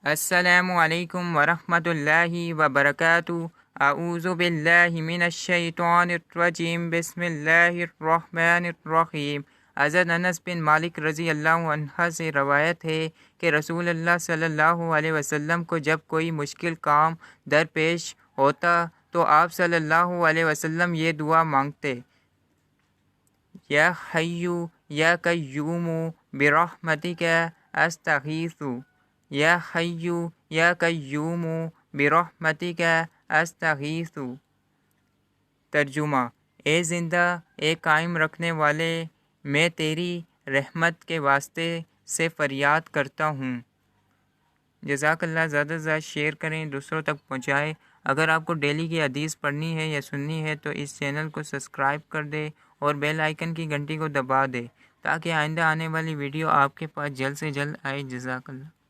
السلام علیکم ورحمۃ اللہ وبرکاتہ۔ اعوذ باللہ من الشیطان الرجیم، بسم اللہ الرحمن الرحیم۔ حضرت انس بن مالک رضی اللہ عنہ سے روایت ہے کہ رسول اللہ صلی اللہ علیہ وسلم کو جب کوئی مشکل کام درپیش ہوتا تو آپ صلی اللہ علیہ وسلم یہ دعا مانگتے: یا حیّ یا قیوم برحمتک استغیث، یا حیّ یا قیوم برحمتک استغیث۔ ترجمہ: اے زندہ، اے قائم رکھنے والے، میں تیری رحمت کے واسطے سے فریاد کرتا ہوں۔ جزاک اللہ۔ زیادہ سے زیادہ شیئر کریں، دوسروں تک پہنچائیں۔ اگر آپ کو ڈیلی کی حدیث پڑھنی ہے یا سننی ہے تو اس چینل کو سبسکرائب کر دے اور بیل آئیکن کی گھنٹی کو دبا دے تاکہ آئندہ آنے والی ویڈیو آپ کے پاس جلد سے جلد آئے۔ جزاک اللہ۔